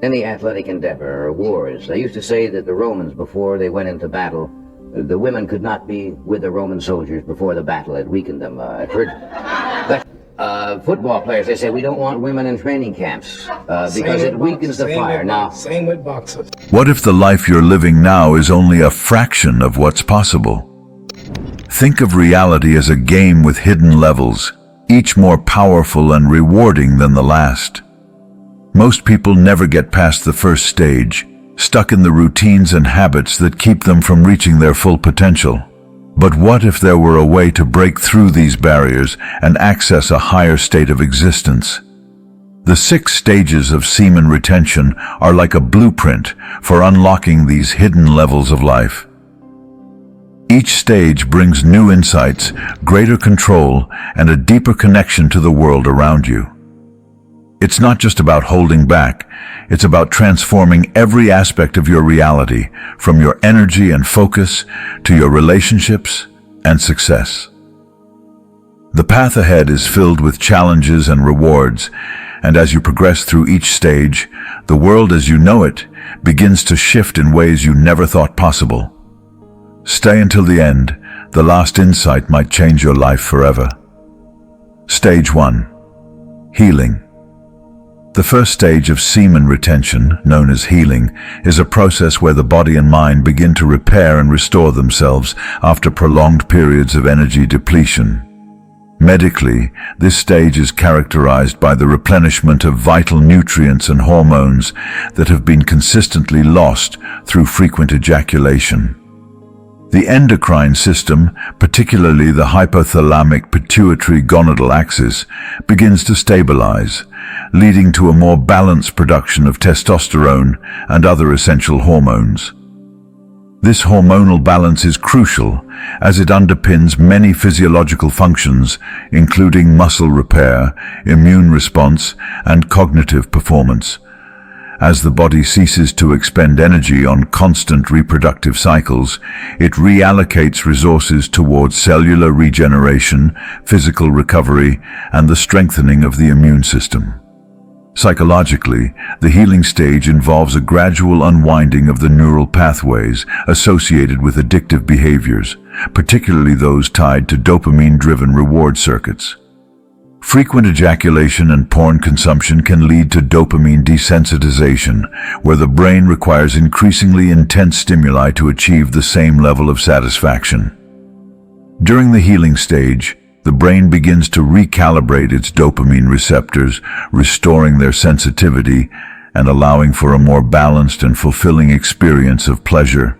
any athletic endeavor or wars. I used to say that the Romans, before they went into battle, the women could not be with the Roman soldiers before the battle. It weakened them. I've heard that football players, they say we don't want women in training camps because it weakens the fire. Now, same with boxers. What if the life you're living now is only a fraction of what's possible? Think of reality as a game with hidden levels, each more powerful and rewarding than the last. Most people never get past the first stage, stuck in the routines and habits that keep them from reaching their full potential. But what if there were a way to break through these barriers and access a higher state of existence? The 6 stages of semen retention are like a blueprint for unlocking these hidden levels of life. Each stage brings new insights, greater control, and a deeper connection to the world around you. It's not just about holding back, it's about transforming every aspect of your reality, from your energy and focus to your relationships and success. The path ahead is filled with challenges and rewards, and as you progress through each stage, the world as you know it begins to shift in ways you never thought possible. Stay until the end. The last insight might change your life forever. Stage 1. Healing. The first stage of semen retention, known as healing, is a process where the body and mind begin to repair and restore themselves after prolonged periods of energy depletion. Medically, this stage is characterized by the replenishment of vital nutrients and hormones that have been consistently lost through frequent ejaculation. The endocrine system, particularly the hypothalamic pituitary gonadal axis, begins to stabilize, leading to a more balanced production of testosterone and other essential hormones. This hormonal balance is crucial as it underpins many physiological functions, including muscle repair, immune response, and cognitive performance. As the body ceases to expend energy on constant reproductive cycles, it reallocates resources towards cellular regeneration, physical recovery, and the strengthening of the immune system. Psychologically, the healing stage involves a gradual unwinding of the neural pathways associated with addictive behaviors, particularly those tied to dopamine-driven reward circuits. Frequent ejaculation and porn consumption can lead to dopamine desensitization, where the brain requires increasingly intense stimuli to achieve the same level of satisfaction. During the healing stage, the brain begins to recalibrate its dopamine receptors, restoring their sensitivity and allowing for a more balanced and fulfilling experience of pleasure.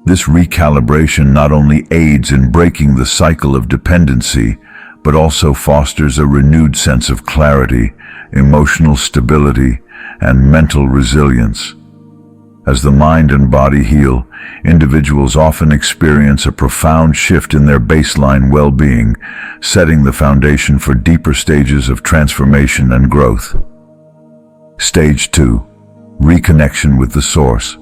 This recalibration not only aids in breaking the cycle of dependency, but also fosters a renewed sense of clarity, emotional stability, and mental resilience. As the mind and body heal, individuals often experience a profound shift in their baseline well-being, setting the foundation for deeper stages of transformation and growth. Stage 2. Reconnection with the source.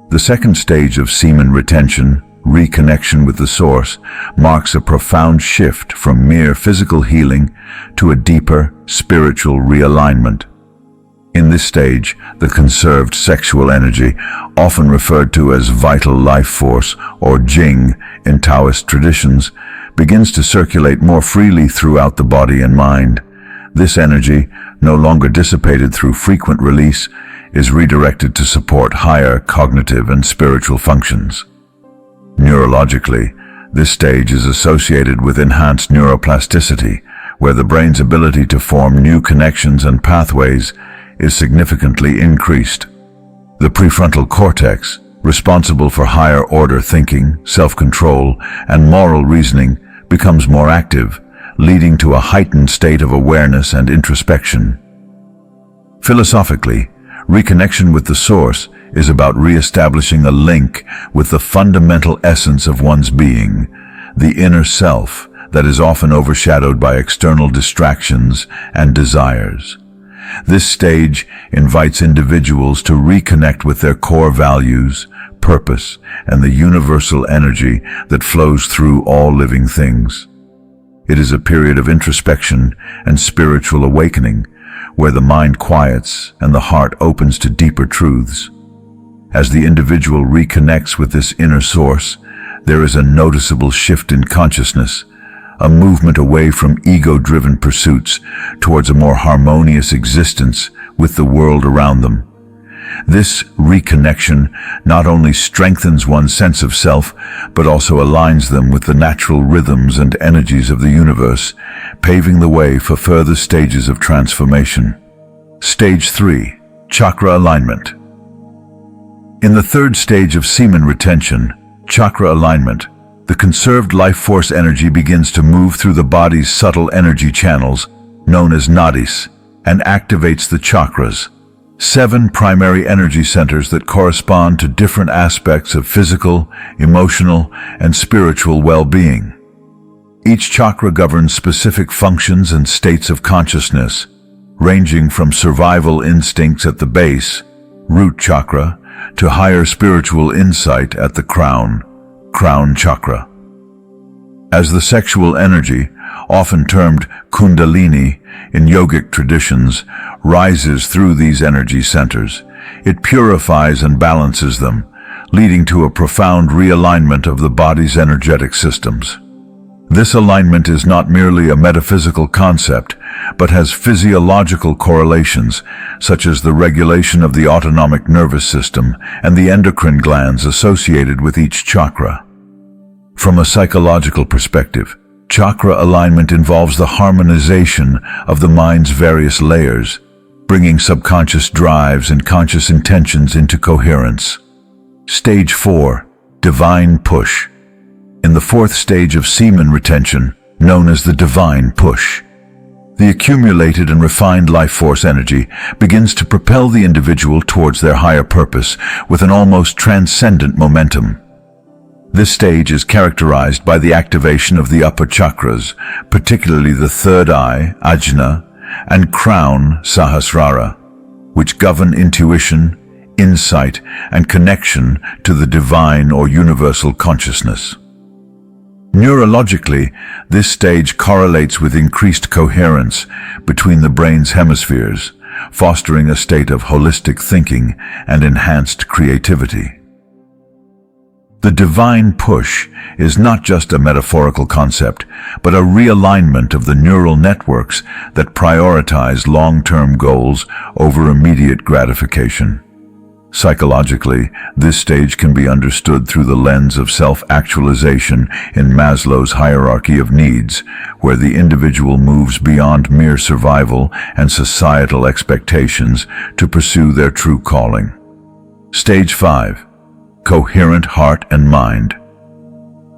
The second stage of semen retention, reconnection with the source, marks a profound shift from mere physical healing to a deeper spiritual realignment. In this stage, the conserved sexual energy, often referred to as vital life force or Jing in Taoist traditions, begins to circulate more freely throughout the body and mind. This energy, no longer dissipated through frequent release, is redirected to support higher cognitive and spiritual functions. Neurologically, this stage is associated with enhanced neuroplasticity, where the brain's ability to form new connections and pathways is significantly increased. The prefrontal cortex, responsible for higher-order thinking, self-control, and moral reasoning, becomes more active, leading to a heightened state of awareness and introspection. Philosophically, reconnection with the source is about re-establishing a link with the fundamental essence of one's being, the inner self that is often overshadowed by external distractions and desires. This stage invites individuals to reconnect with their core values, purpose, and the universal energy that flows through all living things. It is a period of introspection and spiritual awakening, where the mind quiets and the heart opens to deeper truths. As the individual reconnects with this inner source, there is a noticeable shift in consciousness, a movement away from ego-driven pursuits towards a more harmonious existence with the world around them. This reconnection not only strengthens one's sense of self, but also aligns them with the natural rhythms and energies of the universe, paving the way for further stages of transformation. Stage 3. Chakra alignment. In the third stage of semen retention, chakra alignment, the conserved life force energy begins to move through the body's subtle energy channels, known as nadis, and activates the chakras, 7 primary energy centers that correspond to different aspects of physical, emotional, and spiritual well-being. Each chakra governs specific functions and states of consciousness, ranging from survival instincts at the base, root chakra, to higher spiritual insight at the crown chakra. As the sexual energy, often termed kundalini in yogic traditions, rises through these energy centers, it purifies and balances them, leading to a profound realignment of the body's energetic systems. This alignment is not merely a metaphysical concept, but has physiological correlations, such as the regulation of the autonomic nervous system and the endocrine glands associated with each chakra. From a psychological perspective, chakra alignment involves the harmonization of the mind's various layers, bringing subconscious drives and conscious intentions into coherence. Stage 4. Divine push. In the fourth stage of semen retention, known as the divine push, the accumulated and refined life force energy begins to propel the individual towards their higher purpose with an almost transcendent momentum. This stage is characterized by the activation of the upper chakras, particularly the third eye, Ajna, and crown, Sahasrara, which govern intuition, insight, and connection to the divine or universal consciousness. Neurologically, this stage correlates with increased coherence between the brain's hemispheres, fostering a state of holistic thinking and enhanced creativity. The divine push is not just a metaphorical concept, but a realignment of the neural networks that prioritize long-term goals over immediate gratification. Psychologically, this stage can be understood through the lens of self-actualization in Maslow's hierarchy of needs, where the individual moves beyond mere survival and societal expectations to pursue their true calling. Stage 5. Coherent heart and mind.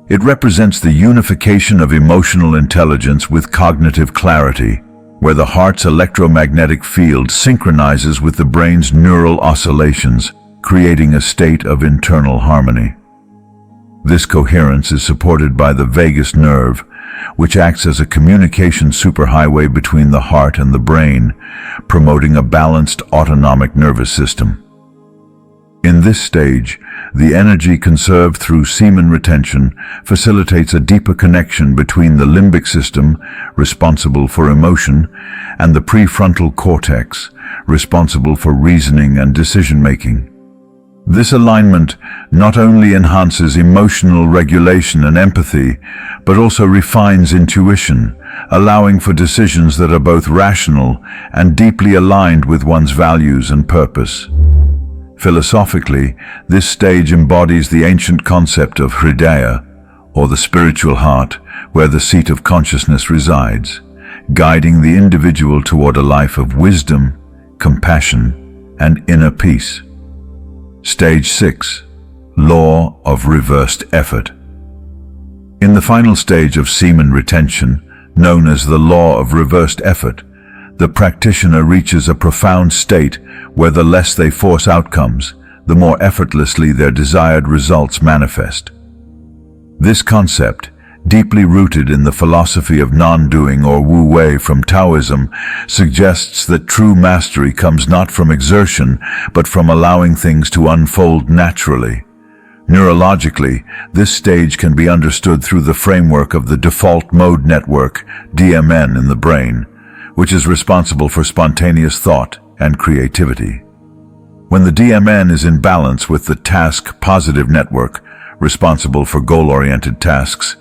It represents the unification of emotional intelligence with cognitive clarity, where the heart's electromagnetic field synchronizes with the brain's neural oscillations, creating a state of internal harmony. This coherence is supported by the vagus nerve, which acts as a communication superhighway between the heart and the brain, promoting a balanced autonomic nervous system. In this stage, the energy conserved through semen retention facilitates a deeper connection between the limbic system, responsible for emotion, and the prefrontal cortex, responsible for reasoning and decision-making. This alignment not only enhances emotional regulation and empathy, but also refines intuition, allowing for decisions that are both rational and deeply aligned with one's values and purpose. Philosophically, this stage embodies the ancient concept of Hridaya, or the spiritual heart, where the seat of consciousness resides, guiding the individual toward a life of wisdom, compassion, and inner peace. Stage 6. Law of reversed effort. In the final stage of semen retention, known as the law of reversed effort, the practitioner reaches a profound state where the less they force outcomes, the more effortlessly their desired results manifest. This concept, deeply rooted in the philosophy of non-doing or wu-wei from Taoism, suggests that true mastery comes not from exertion, but from allowing things to unfold naturally. Neurologically, this stage can be understood through the framework of the default mode network, DMN, in the brain, which is responsible for spontaneous thought and creativity. When the DMN is in balance with the task-positive network, responsible for goal-oriented tasks,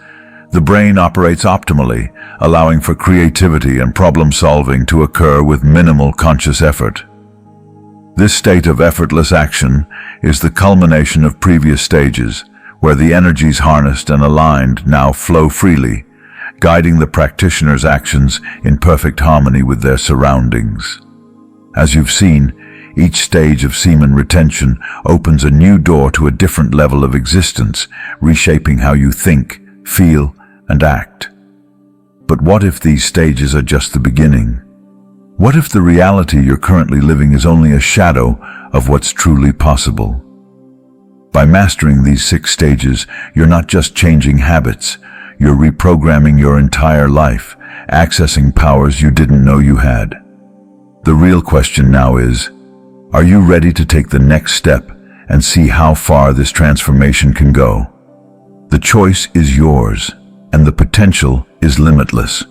the brain operates optimally, allowing for creativity and problem-solving to occur with minimal conscious effort. This state of effortless action is the culmination of previous stages, where the energies harnessed and aligned now flow freely, guiding the practitioner's actions in perfect harmony with their surroundings. As you've seen, each stage of semen retention opens a new door to a different level of existence, reshaping how you think, feel, and act. But what if these stages are just the beginning? What if the reality you're currently living is only a shadow of what's truly possible? By mastering these 6 stages, you're not just changing habits, you're reprogramming your entire life, accessing powers you didn't know you had. The real question now is, are you ready to take the next step and see how far this transformation can go? The choice is yours, and the potential is limitless.